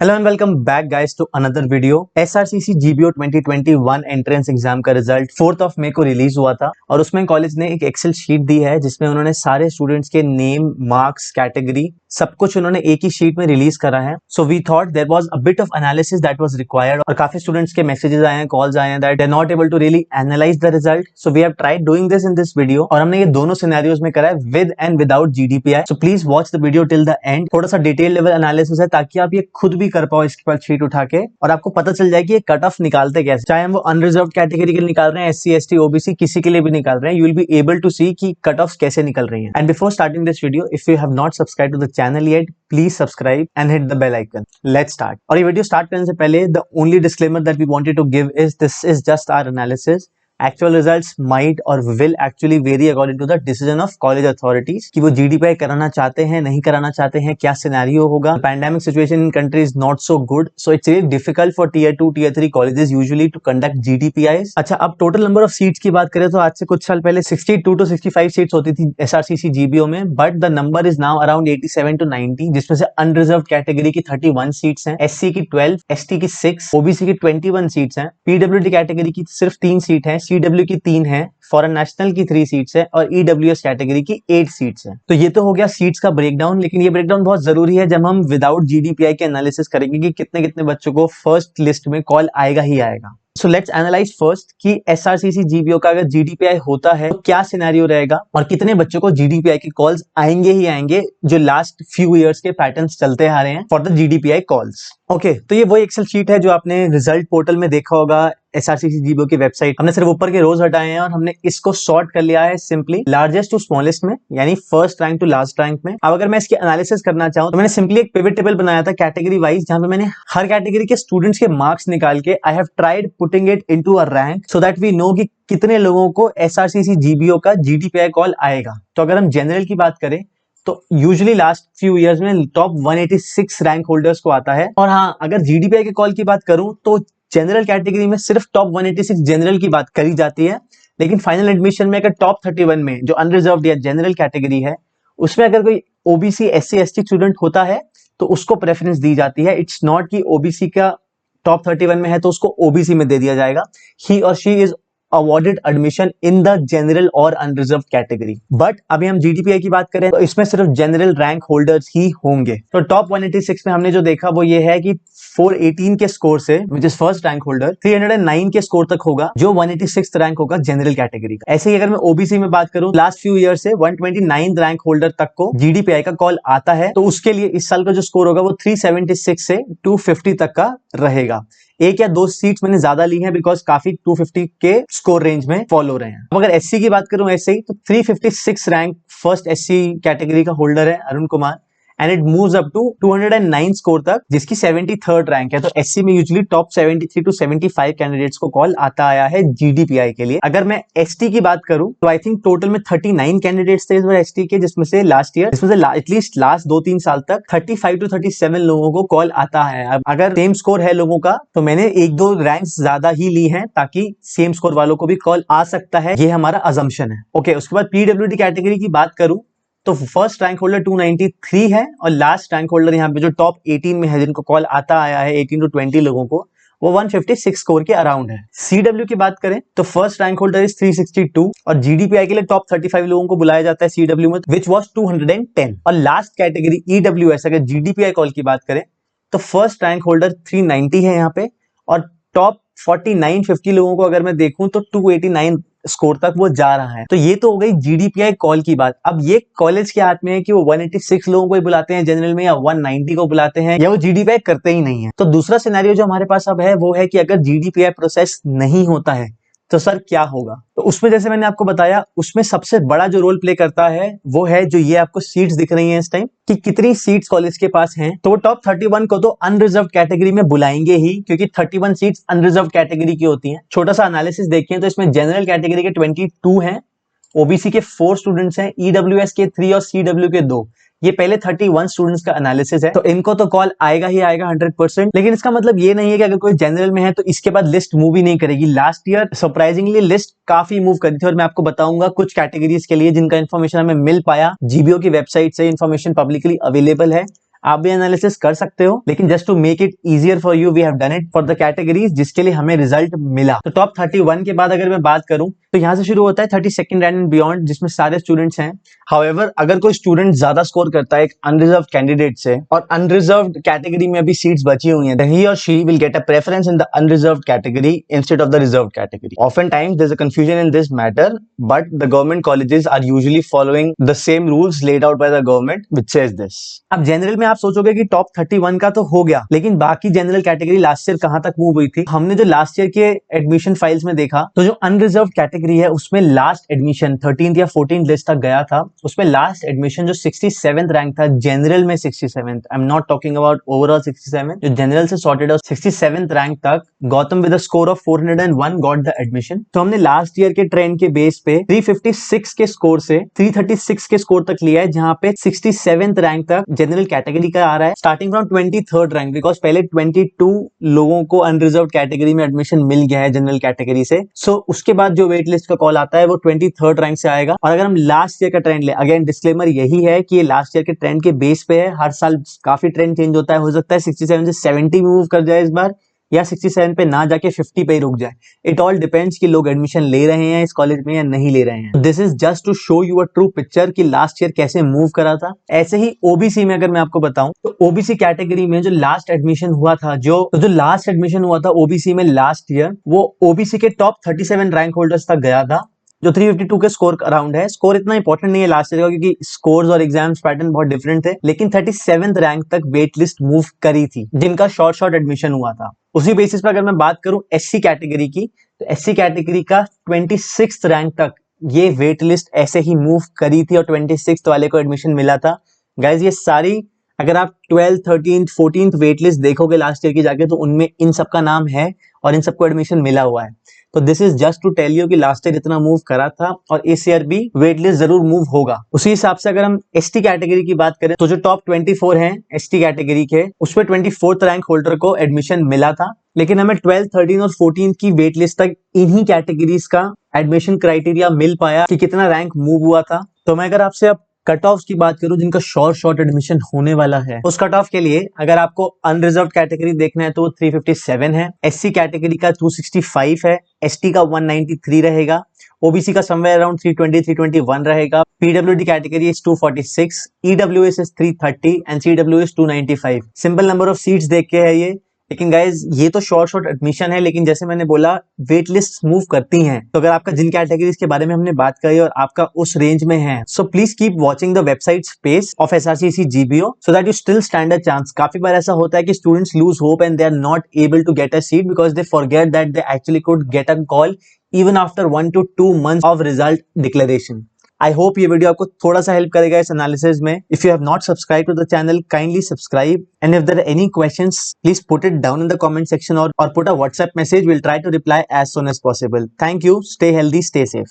Hello and welcome back guys to another video. SRCC GBO 2021 entrance exam का result 4 मई को release हुआ था और उसमें कॉलेज ने एक एक्सेल शीट दी है जिसमें उन्होंने सारे स्टूडेंट्स के नेम, मार्क्स, कैटेगरी सब कुछ उन्होंने एक ही शीट में रिलीज करा है। So we thought there was a bit of analysis that was required और काफी स्टूडेंट्स के मैसेजेस आए हैं, कॉल्स आए हैं that they are not able to really analyse the result. So we have tried doing this in this video और हमने ये दोनों सिनेरियोज में करा है with and without GDPI. So please watch the video till the end. थोड़ा सा detail level analysis है ताकि आप ये खुद भी कर पाओ इसके बाद शीट उठा के और आपको पता चल जाए कि ये कट ऑफ निकालते कैसे, चाहे हम वो अनरिजर्व कैटेगरी के लिए निकाल रहे हैं, एससी एसटी ओबीसी किसी के लिए भी निकाल रहे हैं, you will be able to see कि कट ऑफ कैसे निकल रही हैं। And before starting this video, if you have not subscribe to the channel yet, please subscribe and hit the bell icon. Let's start. और ये video start करने से पहले the only disclaimer that we wanted to give is this is just our analysis. Actual results might or will actually vary according to the decision of college authorities कि वो GDPI कराना चाहते हैं, नहीं कराना चाहते हैं, क्या सिनेरियो होगा। Pandemic situation in country is not so good, so it's really difficult for tier 2, tier 3 colleges usually to conduct GDPIs। अच्छा, अब total number of seats की बात करें तो आज से कुछ साल पहले 62 to 65 सीट्स होती थी SRCC GBO में, but the number is now around 87 to 90, जिसमें से unreserved कैटेगरी की 31 सीट्स हैं, SC की 12, ST की 6, OBC की 21 सीट्स हैं, PWD कैटेगरी की सिर्फ 3 सीट है, CW की 3 है, फॉरेन नेशनल की 3 सीट्स है और EWS कैटेगरी की 8 सीट्स है। तो ये तो हो गया सीट्स का ब्रेकडाउन, लेकिन ये ब्रेकडाउन बहुत जरूरी है जब हम विदाउट जीडीपीआई के एनालिसिस करेंगे कि कितने कितने बच्चों को फर्स्ट लिस्ट में कॉल आएगा ही आएगा। सो लेट्स एनालाइज फर्स्ट कि एसआरसीसी जीबीओ का अगर जीडीपीआई होता है तो क्या सिनेरियो रहेगा और कितने बच्चों को जीडीपीआई के कॉल्स आएंगे ही आएंगे, जो लास्ट फ्यू इयर्स के पैटर्न्स चलते आ रहे हैं for the GDPI calls. Okay, तो ये वो एक्सेल शीट है जो आपने रिजल्ट पोर्टल में देखा होगा एसआरसीसी जीबीओ की वेबसाइट। हमने सिर्फ ऊपर के रोज हटाए हैं और हमने इसको सॉर्ट कर लिया है सिंपली लार्जेस्ट टू स्मॉलेस्ट में, यानी first rank to last rank में। अब अगर मैं इसकी एनालिसिस करना चाहूं तो मैंने सिंपली एक पिवट टेबल बनाया था कैटेगरी वाइज, जहां पे मैंने हर कैटेगरी के स्टूडेंट्स के मार्क्स निकाल के I have tried putting it into a rank so that we know कि कितने लोगों को एसआरसीसी जीबीओ का जीडीपीआई कॉल आएगा। तो अगर हम जनरल की बात करें तो यूजुअली लास्ट फ्यू इयर्स में टॉप 186 रैंक होल्डर्स को आता है। और हाँ, अगर जीडीपीआई के कॉल की बात करूं तो जनरल कैटेगरी में सिर्फ टॉप 186 जनरल की बात करी जाती है, लेकिन फाइनल एडमिशन में अगर टॉप 31 में जो अनरिजर्व्ड या जनरल कैटेगरी है उसमें अगर कोई ओबीसी एससी एसटी स्टूडेंट होता है तो उसको प्रेफरेंस दी जाती है। इट्स नॉट कि ओबीसी का टॉप 31 में है तो उसको ओबीसी में दे दिया जाएगा। ही और she is awarded admission in the general और अनरिजर्व कैटेगरी। बट अभी हम जीडीपीआई की बात करें तो इसमें सिर्फ जनरल रैंक होल्डर्स ही होंगे। तो टॉप 186 में हमने जो देखा वो ये है कि 418 के स्कोर से which is first rank holder 309 के स्कोर तक होगा जो 186 रैंक होगा जनरल कैटेगरी का। ऐसे ही अगर मैं ओबीसी में बात करूं लास्ट फ्यू ईयर से 129 रैंक होल्डर तक को जीडीपीआई का कॉल आता है, तो उसके लिए इस साल का जो स्कोर होगा वो 376 से 250 तक का रहेगा। एक या दो सीट्स मैंने ज्यादा ली हैं बिकॉज काफी 250 के स्कोर रेंज में फॉल हो रहे हैं। अब अगर एससी की बात करूं ऐसे ही तो 356 रैंक फर्स्ट एससी कैटेगरी का होल्डर है Arun Kumar and it moves up to 209 score तक जिसकी 73rd रैंक है। तो एससी में यूजुअली टॉप 73 टू 75 कैंडिडेट्स को कॉल आता आया है जीडीपीआई के लिए। अगर मैं एसटी की बात करूं तो आई थिंक टोटल में 39 कैंडिडेट्स थे इस बार एसटी के, जिसमें से एटलीस्ट लास्ट 2-3 साल तक 35 टू 37 लोगों को कॉल आता है। अब अगर सेम स्कोर है लोगों का तो मैंने 1-2 रैंक्स ज्यादा ही ली हैं ताकि सेम स्कोर वालों को भी कॉल आ सकता है, ये हमारा अजम्पशन है। ओके, उसके बाद पीडब्ल्यूडी कैटेगरी की बात करूं तो फर्स्ट रैंक होल्डर 293 है और लास्ट रैंक होल्डर यहाँ पे जो टॉप 18 में है जिनको कॉल आता आया है 18 टू 20 लोगों को, वो 156 स्कोर के अराउंड है। सीडब्ल्यू की बात करें तो फर्स्ट रैंक होल्डर इज 362 और जीडीपीआई के लिए टॉप 35 लोगों को बुलाया जाता है सीडब्ल्यू में, विच वाज 210। और लास्ट कैटेगरी ईडब्ल्यूएस अगर जीडीपीआई कॉल की बात करें तो फर्स्ट रैंक होल्डर 390 है यहाँ पे और टॉप 49-50 लोगों को अगर मैं देखूं तो 289 स्कोर तक वो जा रहा है। तो ये तो हो गई जीडीपीआई कॉल की बात। अब ये कॉलेज के हाथ में है कि वो 186 लोगों को ही बुलाते हैं जनरल में या 190 को बुलाते हैं या वो जीडीपीआई करते ही नहीं है। तो दूसरा सिनेरियो जो हमारे पास अब है वो है कि अगर जीडीपीआई प्रोसेस नहीं होता है तो सर क्या होगा। तो उसमें जैसे मैंने आपको बताया उसमें सबसे बड़ा जो रोल प्ले करता है वो है जो ये आपको सीट्स दिख रही हैं इस टाइम कि कितनी सीट्स कॉलेज के पास हैं। तो वो टॉप 31 को तो अनरिजर्व कैटेगरी में बुलाएंगे ही क्योंकि 31 सीट्स अनरिजर्व कैटेगरी की होती हैं। छोटा सा एनालिसिस देखें तो इसमें जनरल कैटेगरी के 22 हैं, ओबीसी के 4 स्टूडेंट्स हैं, ईडब्ल्यूएस के 3 और सीडब्ल्यू के 2। ये पहले 31 स्टूडेंट्स का एनालिसिस है। तो इनको तो कॉल आएगा ही आएगा 100%, लेकिन इसका मतलब ये नहीं है कि अगर कोई जनरल में है तो इसके बाद लिस्ट मूव ही नहीं करेगी। लास्ट ईयर सरप्राइजिंगली लिस्ट काफी मूव करी थी और मैं आपको बताऊंगा कुछ कैटेगरीज के लिए जिनका इन्फॉर्मेशन हमें मिल पाया जीबीओ की वेबसाइट से, इन्फॉर्मेशन पब्लिकली अवेलेबल है। आप भी एनालिसिस कर सकते हो, लेकिन just to make it easier for you we have done it for the categories जिसके लिए हमें रिजल्ट मिला। तो टॉप 31 के बाद अगर मैं बात करूं तो यहां से शुरू होता है 32nd रैंक एंड बियॉन्ड, जिसमें सारे स्टूडेंट्स हैं। हाउएवर अगर कोई स्टूडेंट ज्यादा स्कोर करता है एक अनरिजर्व कैंडिडेट से और अनरिजर्व कैटेगरी में अभी सीट्स बची हुई हैं, ही और she will get a preference in the unreserve category instead of the reserve category. Often times there is a confusion in this matter, but the government colleges are usually following the same rules laid out by the government which says this. अब जनरल में आप सोचोगे कि top 31 का तो हो गया, लेकिन बाकी जनरल कैटेगरी लास्ट ईयर कहां तक मूव हुई थी? हमने जो लास्ट ईयर के एडमिशन फाइल्स में देखा तो जो अनरिजर्व कैटेगरी है उसमें लास्ट एडमिशन 13th या 14th लिस्ट तक गया था। उसमें लास्ट एडमिशन जो 67th रैंक था जनरल में, 67th, I am not talking about overall 67, जो जनरल से सॉर्टेड है 67th रैंक तक Gautam with a score of 401 got the admission. तो हमने लास्ट ईयर के ट्रेंड के बेस पे 356 के स्कोर से 336 के स्कोर तक लिया है, जहां पे 67th रैंक तक जनरल कैटेगरी का आ रहा है, starting from 23rd rank, because पहले 22 लोगों को अनरिजर्व कैटेगरी में एडमिशन मिल गया है जनरल कैटेगरी से। सो उसके बाद जो वेट लिस्ट का कॉल आता है वो 23rd रैंक से आएगा। और अगर हम लास्ट ईयर का ट्रेंड ले, अगेन डिस्क्लेमर यही है कि ये लास्ट ईयर के ट्रेंड के बेस पे है, हर साल काफी ट्रेंड चेंज होता है, हो सकता है 67 से 70 मूव कर जाए इस बार, या 67 पे ना जाके 50 पे ही रुक जाए। इट ऑल डिपेंड्स कि लोग एडमिशन ले रहे हैं इस कॉलेज में या नहीं ले रहे हैं। This is just to show you a true picture कि लास्ट ईयर कैसे मूव करा था। ऐसे ही ओबीसी में अगर मैं आपको बताऊं तो ओबीसी कैटेगरी में जो लास्ट एडमिशन हुआ था, जो लास्ट एडमिशन हुआ था ओबीसी में लास्ट ईयर, वो ओबीसी के टॉप 37 रैंक होल्डर्स तक गया था, जो 352 के स्कोर अराउंड है। स्कोर इतना इंपॉर्टेंट नहीं है लास्ट ईयर का, क्योंकि स्कोर्स और एग्जाम्स पैटर्न बहुत डिफरेंट थे, लेकिन 37th रैंक तक वेट लिस्ट मूव करी थी जिनका शॉर्ट एडमिशन हुआ था। उसी बेसिस पर अगर मैं बात करूं एससी कैटेगरी की, तो एससी कैटेगरी का 26th रैंक तक ये वेट लिस्ट ऐसे ही मूव करी थी और 26th वाले को एडमिशन मिला था। गाइज ये सारी अगर आप 12th, 13th, 14th wait list देखोगे लास्ट ईयर की जाके, तो उनमें इन सबका नाम है और इन सबको एडमिशन मिला हुआ है। तो this is just to tell you कि लास्ट ईयर इतना मूव करा था और इस ईयर भी वेट लिस्ट जरूर मूव होगा। उसी हिसाब से अगर हम एसटी कैटेगरी की बात करें तो जो टॉप 24 हैं एसटी कैटेगरी के, उसमें 24th रैंक होल्डर को एडमिशन मिला था, लेकिन हमें 12th, 13th और 14th की वेट लिस्ट तक इन्हीं कैटेगरीज का एडमिशन क्राइटेरिया मिल पाया कि कितना रैंक मूव हुआ था। तो मैं अगर आपसे अब कट ऑफ की बात करूं जिनका शॉर्ट एडमिशन होने वाला है, उस कट ऑफ के लिए अगर आपको अनरिजर्व कैटेगरी देखना है तो 357 है, एससी कैटेगरी का 265 है, एसटी का 193 रहेगा, ओबीसी का समवेयर अराउंड 320, 321 रहेगा, PWD category is 246, EWS is 330 and CWS 295। Simple number of seats देख के है ये, लेकिन गाइज ये तो शॉर्ट एडमिशन है, लेकिन जैसे मैंने बोला वेट लिस्ट मूव करती हैं। तो अगर आपका जिन कैटेगरीज के बारे में हमने बात करी और आपका उस रेंज में है, so please keep watching the website space of SRCC GBO so that you still stand a chance. काफी बार ऐसा होता है कि students lose hope and they are not able to get a seat because they forget that they actually could get a call even after 1 to 2 months of result declaration. I hope ये video आपको थोड़ा सा help करेगा इस analysis में। If you have not subscribe to the channel, kindly subscribe, and if there are any questions please put it down in the comment section और put a WhatsApp message, will try to reply as soon as possible. Thank you, stay healthy, stay safe.